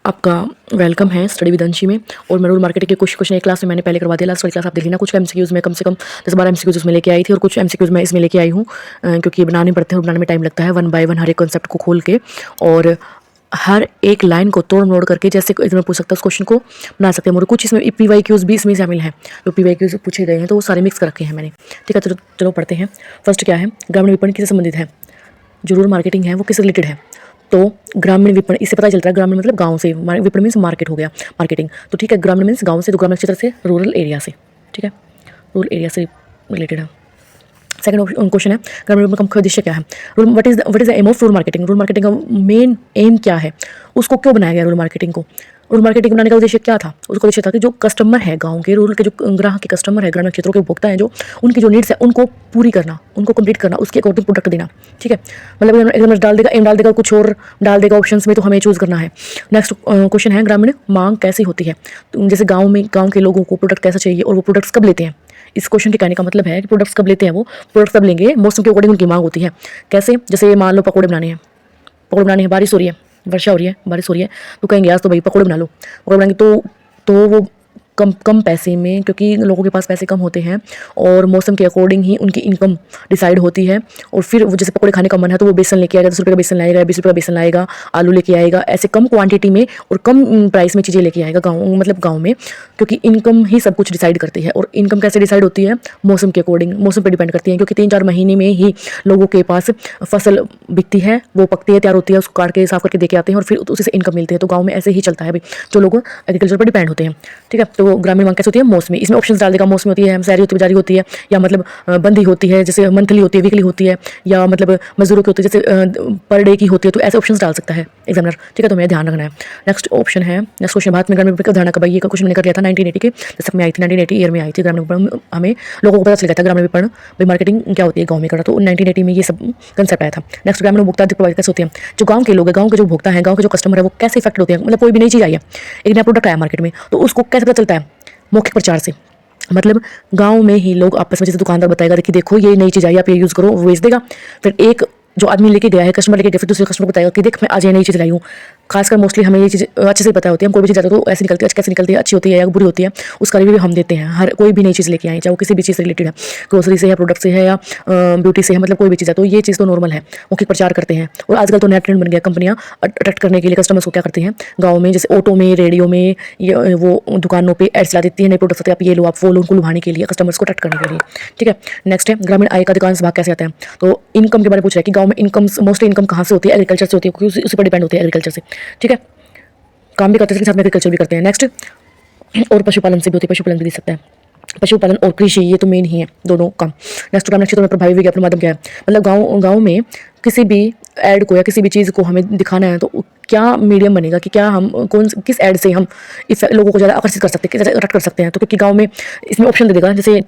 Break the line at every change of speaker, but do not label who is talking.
आपका वेलकम है study with अंशी में। और मैं रूल मार्केटिंग के कुछ क्वेश्चन एक क्लास में मैंने पहले करवा दिया, लास्ट वाली क्लास आप देख लेना। कुछ एमसीक्यूज में कम से कम 10-12 एमसीक्यूज उसमें लेके आई थी और कुछ एमसीक्यूज मैं इसमें लेके आई हूँ, क्योंकि ये बनाने पड़ते हैं और बनाने में टाइम लगता है, वन बाय वन हर एक कॉन्सेप्ट को खोल के और हर एक लाइन को तोड़ मोड़ करके, जैसे इसमें पूछ सकता है उस क्वेश्चन को बना सकते हैं। और कुछ इसमें PYQs भी इसमें शामिल हैं, जो PYQs पूछे गए हैं तो वो सारे मिक्स कर रखे हैं मैंने। ठीक है, चलो पढ़ते हैं। फर्स्ट क्या है, ग्रामीण विपणन किससे संबंधित है? जो रूरल मार्केटिंग है वो किससे रिलेटेड है? तो ग्रामीण विपणन, इससे पता चलता है ग्रामीण मतलब गांव से, विपणन मीन्स मार्केट हो गया, मार्केटिंग। तो ठीक है, ग्रामीण मीन्स गांव से, तो ग्रामीण क्षेत्र से, रूरल एरिया से। ठीक है, रूरल एरिया से रिलेटेड है। सेकंड क्वेश्चन है, ग्रामीण विपणन का मुख्य उद्देश्य क्या है? What is the aim of rural marketing? Rural marketing का मेन एम क्या है? उसको क्यों बनाया गया रूरल मार्केटिंग को? रूरल मार्केटिंग बनाने का उद्देश्य क्या था? उसका उद्देश्य था कि जो कस्टमर है गांव के, रूरल के जो ग्राहक के कस्टमर है, ग्रामीण क्षेत्रों के उपभोक्ता हैं, जो उनकी जो नीड्स है उनको पूरी करना, उनको कंप्लीट करना, उसके अकॉर्डिंग प्रोडक्ट देना। ठीक है, मतलब एकदम डाल देगा, एम डाल देगा, कुछ और डाल देगा ऑप्शंस में, तो हमें चूज करना है। नेक्स्ट क्वेश्चन है, ग्रामीण मांग कैसी होती है? तो जैसे गाँव में गाँव के लोगों को प्रोडक्ट कैसा चाहिए और वो प्रोडक्ट्स कब लेते हैं? इस क्वेश्चन के कहने का मतलब है कि प्रोडक्ट्स कब लेते हैं, वो प्रोडक्ट्स कब लेंगे, मौसम के अकॉर्डिंग उनकी मांग होती है। कैसे? जैसे मान लो पकौड़े बनाने हैं, पकौड़े बनाने हैं, बारिश हो रही है, वर्षा हो रही है, बारिश हो रही है, तो कहेंगे आज तो भाई पकौड़े बना लो, पकौड़े बनाएंगे तो वो कम कम पैसे में, क्योंकि लोगों के पास पैसे कम होते हैं और मौसम के अकॉर्डिंग ही उनकी इनकम डिसाइड होती है। और फिर वो जैसे पकौड़े खाने का मन है तो वो बेसन लेके आएगा, 10 रुपये का बेसन लाएगा, 20 रुपये का बेसन लाएगा, आलू लेके आएगा, ऐसे कम क्वांटिटी में और कम प्राइस में चीज़ें लेके आएगा गाँव, मतलब गाँव में, क्योंकि इनकम ही सब कुछ डिसाइड करती है। और इनकम कैसे डिसाइड होती है? मौसम के अकॉर्डिंग, मौसम पर डिपेंड करती है, क्योंकि 3-4 महीने में ही लोगों के पास फसल बिकती है, वो पकती है, तैयार होती है, उसको काट के साफ करके दे के आते हैं और फिर उसी से इनकम मिलती है। तो गाँव में ऐसे ही चलता है भाई, जो लोग एग्रीकल्चर पर डिपेंड होते हैं। ठीक है, तो ग्रामीण मांग कैसे होती है? मौसमी। इसमें ऑप्शंस डाल देगा, मौसमी होती है, सैलरी होती है, बाजारी होती है, या मतलब बंदी होती है, जैसे मंथली होती है, वीकली होती है, या मतलब मजदूरों की होती है, जैसे पर डे की होती है। तो ऐसे ऑप्शंस डाल सकता है एग्जामिनर। ठीक है, तो मेरा ध्यान रखना है। नेक्स्ट ऑप्शन है, नेक्स्ट क्वेश्चन, भारत में ग्रामीण विपणन का अवधारणा कब आई? ये क्वेश्चन मैंने कर लिया था 1980 के दशक में आई थी, 1980 ईयर में आई थी। ग्रामीण विपणन हमें लोगों को पता चल गया था ग्रामीण विपणन भाई मार्केटिंग क्या होती है गाँव में, करा तो 1980 में ये सब कंसेप्ट आया था। नेक्स्ट, ग्रामीण उपभोक्ता अधिक प्रभावित कैसे होते हैं? जो गाँव के लोग हैं, गाँव के जो उपभोक्ता हैं, गाँव के जो कस्टमर है, वो कैसे इफेक्ट होते हैं? मतलब कोई भी नई चीज़ आई है, एक नया प्रोडक्ट आया मार्केट में, तो उसको कैसे पता चलता है? मौखिक प्रचार से। मतलब गांव में ही लोग आपस में, जैसे दुकानदार बताएगा देखिए देखो ये नई चीज़ आई, आप ये यूज़ करो, वो बेच देगा। फिर एक जो आदमी लेके गया है, कस्टमर लेके गया, फिर दूसरे कस्टमर को बताएगा कि देख मैं आज ये नई चीज़ लाई हूँ। खासकर मोस्टली हमें ये चीज़ अच्छे से पता होती है, हम कोई भी चीज़ लाते हैं तो ऐसे निकलती है, कैसे निकलती है, अच्छी होती है या बुरी होती है, उसका रिव्यू हम देते हैं। हर कोई भी नई चीज़ लेके आए, चाहे वो किसी भी चीज़ से रिलेटेड है, ग्रोसरी से या प्रोडक्ट से है या ब्यूटी से है, मतलब कोई भी चीज़ है, तो ये चीज़ तो नॉर्मल है, मौखिक प्रचार करते हैं। और आजकल तो नया ट्रेंड बन गया, कंपनियां अट्रैक्ट करने के लिए कस्टमर्स को क्या करती हैं गाँव में, जैसे ऑटो में, रेडियो में, ये वो दुकानों पर एड्स ला देती है, नए प्रोडक्ट्स होते हैं, आप ये लो, आप वो लो, उनको लुभाने के लिए, कस्टमर्स को अट्रैक्ट करने के लिए। ठीक है, नेक्स्ट है, ग्रामीण आय का अधिकांश भाग कैसे आता है? तो इनकम के बारे में पूछ रहा है कि गाँव में इनकम, मोस्टली इनकम कहाँ से होती है? एग्रीकल्चर से होती है, क्योंकि उसी पर डिपेंड होती है, एग्रीकल्चर से। ठीक है, काम भी करते हैं, साथ में एग्रीकल्चर भी करते हैं। नेक्स्ट, और पशुपालन से भी होती है, पशुपालन भी दे सकता है। पशुपालन और कृषि ये तो मेन ही है, दोनों काम। नेक्स्ट, ग्रामीण क्षेत्रों में प्रभावी विज्ञापन माध्यम क्या है? मतलब गाँव में किसी भी ऐड को या किसी भी चीज़ को हमें दिखाना है तो क्या मीडियम बनेगा, कि क्या हम किस ऐड से हम इस लोगों को ज़्यादा आकर्षित कर सकते हैं, अट्रैक्ट कर सकते हैं। तो क्योंकि गाँव में इसमें ऑप्शन दे देगा, जैसे